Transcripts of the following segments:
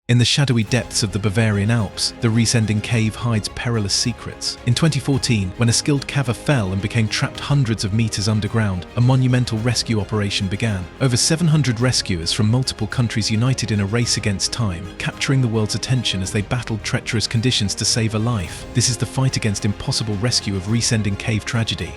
In the shadowy depths of the Bavarian Alps, the Riesending Cave hides perilous secrets. In 2014, when a skilled caver fell and became trapped hundreds of meters underground, a monumental rescue operation began. Over 700 rescuers from multiple countries united in a race against time, capturing the world's attention as they battled treacherous conditions to save a life. This is the fight against impossible rescue of Riesending Cave tragedy.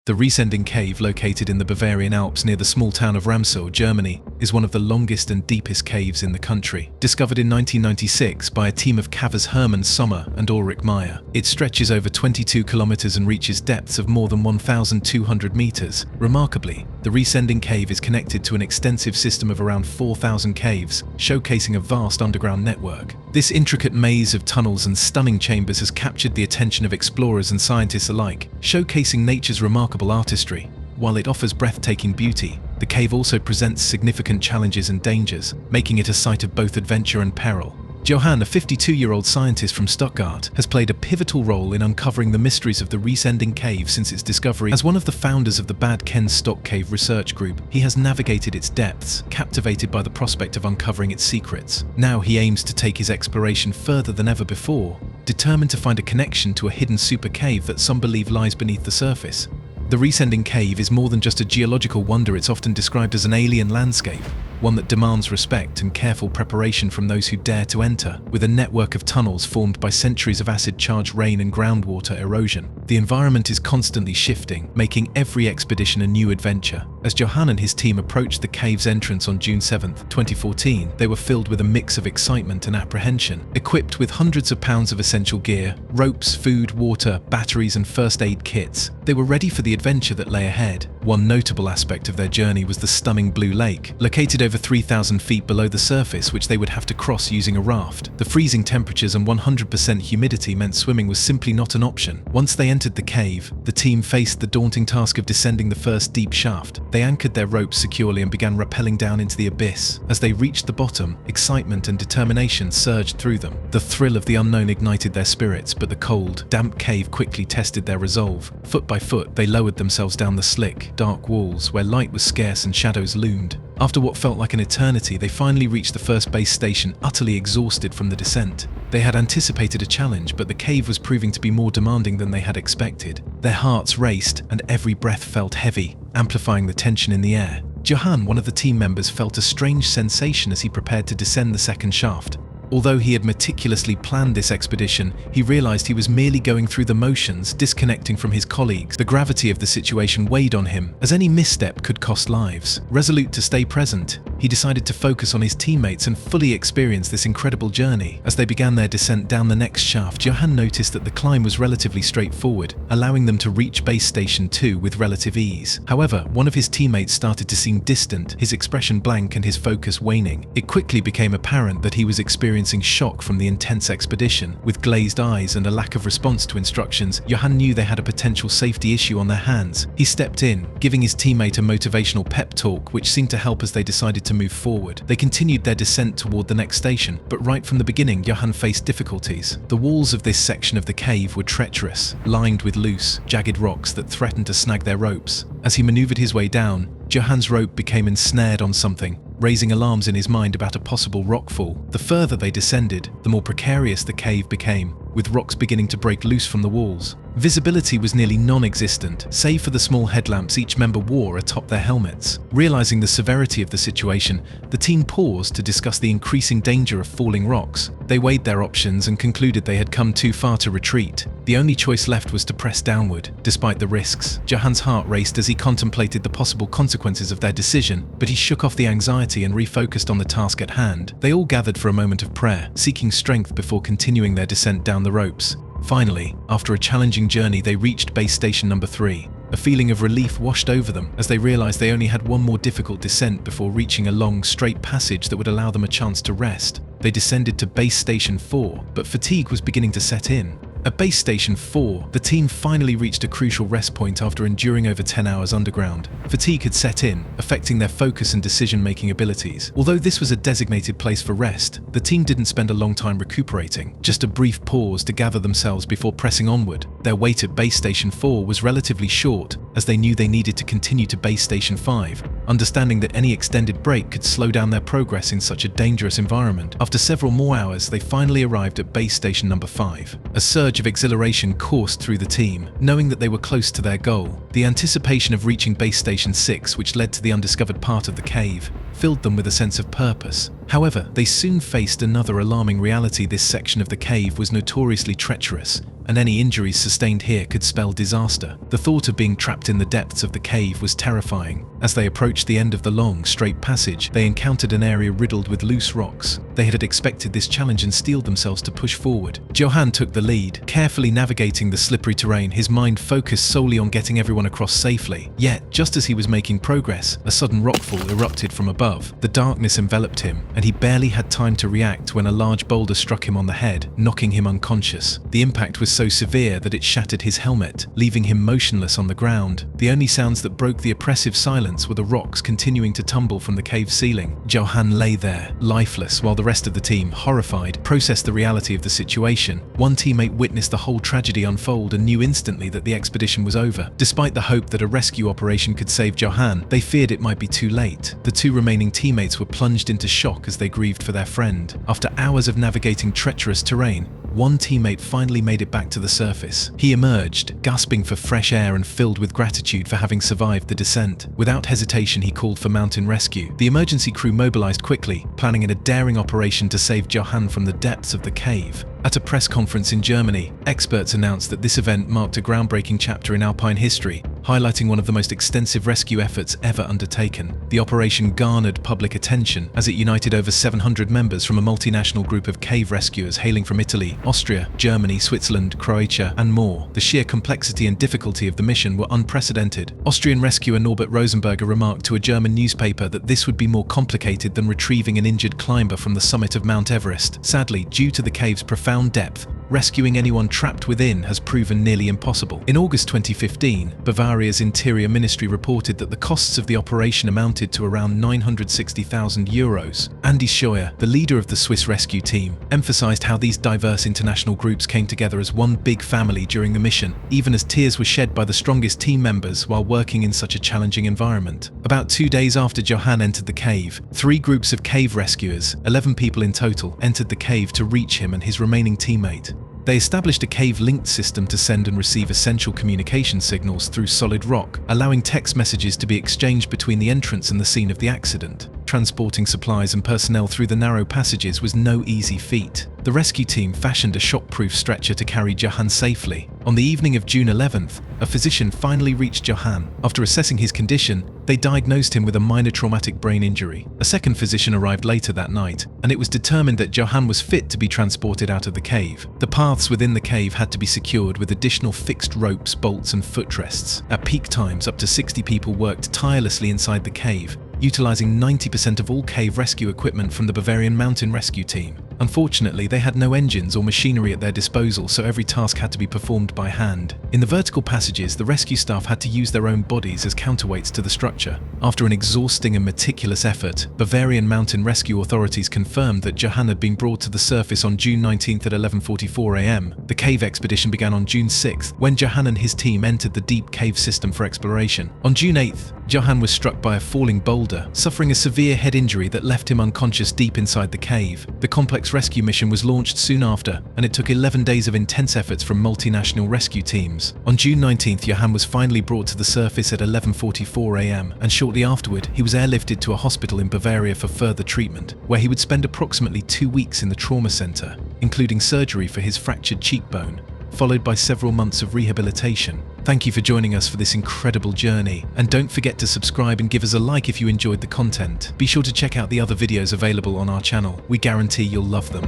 The Riesending Cave, located in the Bavarian Alps near the small town of Ramsau, Germany, is one of the longest and deepest caves in the country. Discovered in 1996 by a team of cavers Hermann Sommer and Ulrich Meyer, it stretches over 22 kilometers and reaches depths of more than 1,200 meters. Remarkably, the Riesending Cave is connected to an extensive system of around 4,000 caves, showcasing a vast underground network. This intricate maze of tunnels and stunning chambers has captured the attention of explorers and scientists alike, showcasing nature's remarkable artistry. While it offers breathtaking beauty, the cave also presents significant challenges and dangers, making it a site of both adventure and peril. Johann, a 52-year-old scientist from Stuttgart, has played a pivotal role in uncovering the mysteries of the Riesending Cave since its discovery. As one of the founders of the Bad Ken Stock Cave Research Group, he has navigated its depths, captivated by the prospect of uncovering its secrets. Now he aims to take his exploration further than ever before, determined to find a connection to a hidden super cave that some believe lies beneath the surface. The Riesending Cave is more than just a geological wonder. It's often described as an alien landscape, one that demands respect and careful preparation from those who dare to enter. With a network of tunnels formed by centuries of acid-charged rain and groundwater erosion, the environment is constantly shifting, making every expedition a new adventure. As Johann and his team approached the cave's entrance on June 7, 2014, they were filled with a mix of excitement and apprehension. Equipped with hundreds of pounds of essential gear, ropes, food, water, batteries and first aid kits, they were ready for the adventure that lay ahead. One notable aspect of their journey was the stunning Blue Lake, located over 3,000 feet below the surface, which they would have to cross using a raft. The freezing temperatures and 100% humidity meant swimming was simply not an option. Once they entered the cave, the team faced the daunting task of descending the first deep shaft. They anchored their ropes securely and began rappelling down into the abyss. As they reached the bottom, excitement and determination surged through them. The thrill of the unknown ignited their spirits, but the cold, damp cave quickly tested their resolve. Foot by foot, they lowered themselves down the slick, dark walls where light was scarce and shadows loomed. After what felt like an eternity, they finally reached the first base station, utterly exhausted from the descent. They had anticipated a challenge, but the cave was proving to be more demanding than they had expected. Their hearts raced, and every breath felt heavy, amplifying the tension in the air. Johann, one of the team members, felt a strange sensation as he prepared to descend the second shaft. Although he had meticulously planned this expedition, he realized he was merely going through the motions, disconnecting from his colleagues. The gravity of the situation weighed on him, as any misstep could cost lives. Resolute to stay present, he decided to focus on his teammates and fully experience this incredible journey. As they began their descent down the next shaft, Johann noticed that the climb was relatively straightforward, allowing them to reach base station 2 with relative ease. However, one of his teammates started to seem distant, his expression blank and his focus waning. It quickly became apparent that he was experiencing shock from the intense expedition. With glazed eyes and a lack of response to instructions, Johann knew they had a potential safety issue on their hands. He stepped in, giving his teammate a motivational pep talk, which seemed to help as they decided to move forward. They continued their descent toward the next station, but right from the beginning, Johann faced difficulties. The walls of this section of the cave were treacherous, lined with loose, jagged rocks that threatened to snag their ropes. As he maneuvered his way down, Johann's rope became ensnared on something, raising alarms in his mind about a possible rockfall. The further they descended, the more precarious the cave became, with rocks beginning to break loose from the walls. Visibility was nearly non-existent, save for the small headlamps each member wore atop their helmets. Realizing the severity of the situation, the team paused to discuss the increasing danger of falling rocks. They weighed their options and concluded they had come too far to retreat. The only choice left was to press downward, despite the risks. Johann's heart raced as he contemplated the possible consequences of their decision, but he shook off the anxiety and refocused on the task at hand. They all gathered for a moment of prayer, seeking strength before continuing their descent down the ropes. Finally, after a challenging journey, they reached base station number 3. A feeling of relief washed over them as they realized they only had one more difficult descent before reaching a long, straight passage that would allow them a chance to rest. They descended to base station 4, but fatigue was beginning to set in. At Base Station 4, the team finally reached a crucial rest point after enduring over 10 hours underground. Fatigue had set in, affecting their focus and decision-making abilities. Although this was a designated place for rest, the team didn't spend a long time recuperating, just a brief pause to gather themselves before pressing onward. Their wait at Base Station 4 was relatively short, as they knew they needed to continue to Base Station 5, understanding that any extended break could slow down their progress in such a dangerous environment. After several more hours, they finally arrived at Base Station number 5. A surge of exhilaration coursed through the team, knowing that they were close to their goal. The anticipation of reaching Base Station 6, which led to the undiscovered part of the cave, filled them with a sense of purpose. However, they soon faced another alarming reality. This section of the cave was notoriously treacherous, and any injuries sustained here could spell disaster. The thought of being trapped in the depths of the cave was terrifying. As they approached the end of the long, straight passage, they encountered an area riddled with loose rocks. They had expected this challenge and steeled themselves to push forward. Johann took the lead, carefully navigating the slippery terrain, his mind focused solely on getting everyone across safely. Yet, just as he was making progress, a sudden rockfall erupted from above. The darkness enveloped him, and he barely had time to react when a large boulder struck him on the head, knocking him unconscious. The impact was so severe that it shattered his helmet, leaving him motionless on the ground. The only sounds that broke the oppressive silence were the rocks continuing to tumble from the cave ceiling. Johann lay there, lifeless, while the rest of the team, horrified, processed the reality of the situation. One teammate witnessed the whole tragedy unfold and knew instantly that the expedition was over. Despite the hope that a rescue operation could save Johann, they feared it might be too late. The two remaining teammates were plunged into shock as they grieved for their friend. After hours of navigating treacherous terrain, one teammate finally made it back to the surface. He emerged, gasping for fresh air and filled with gratitude for having survived the descent. Without hesitation, he called for mountain rescue. The emergency crew mobilized quickly, planning a daring operation to save Johann from the depths of the cave. At a press conference in Germany, experts announced that this event marked a groundbreaking chapter in alpine history, highlighting one of the most extensive rescue efforts ever undertaken. The operation garnered public attention as it united over 700 members from a multinational group of cave rescuers hailing from Italy, Austria, Germany, Switzerland, Croatia, and more. The sheer complexity and difficulty of the mission were unprecedented. Austrian rescuer Norbert Rosenberger remarked to a German newspaper that this would be more complicated than retrieving an injured climber from the summit of Mount Everest. Sadly, due to the cave's profound depth, rescuing anyone trapped within has proven nearly impossible. In August 2015, Bavaria's Interior Ministry reported that the costs of the operation amounted to around €960,000. Andy Scheuer, the leader of the Swiss rescue team, emphasized how these diverse international groups came together as one big family during the mission, even as tears were shed by the strongest team members while working in such a challenging environment. About 2 days after Johann entered the cave, 3 groups of cave rescuers, 11 people in total, entered the cave to reach him and his remaining teammate. They established a cave-linked system to send and receive essential communication signals through solid rock, allowing text messages to be exchanged between the entrance and the scene of the accident. Transporting supplies and personnel through the narrow passages was no easy feat. The rescue team fashioned a shock-proof stretcher to carry Johann safely. On the evening of June 11th, a physician finally reached Johann. After assessing his condition, they diagnosed him with a minor traumatic brain injury. A second physician arrived later that night, and it was determined that Johann was fit to be transported out of the cave. The paths within the cave had to be secured with additional fixed ropes, bolts, and footrests. At peak times, up to 60 people worked tirelessly inside the cave, utilizing 90% of all cave rescue equipment from the Bavarian mountain rescue team. Unfortunately, they had no engines or machinery at their disposal, so every task had to be performed by hand. In the vertical passages, the rescue staff had to use their own bodies as counterweights to the structure. After an exhausting and meticulous effort, Bavarian mountain rescue authorities confirmed that Johann had been brought to the surface on June 19th at 11:44 a.m. The cave expedition began on June 6th, when Johann and his team entered the deep cave system for exploration. On June 8th, Johann was struck by a falling boulder, suffering a severe head injury that left him unconscious deep inside the cave. The complex rescue mission was launched soon after, and it took 11 days of intense efforts from multinational rescue teams. On June 19th, Johann was finally brought to the surface at 11:44 a.m, and shortly afterward, he was airlifted to a hospital in Bavaria for further treatment, where he would spend approximately 2 weeks in the trauma center, including surgery for his fractured cheekbone, followed by several months of rehabilitation. Thank you for joining us for this incredible journey, and don't forget to subscribe and give us a like if you enjoyed the content. Be sure to check out the other videos available on our channel. We guarantee you'll love them.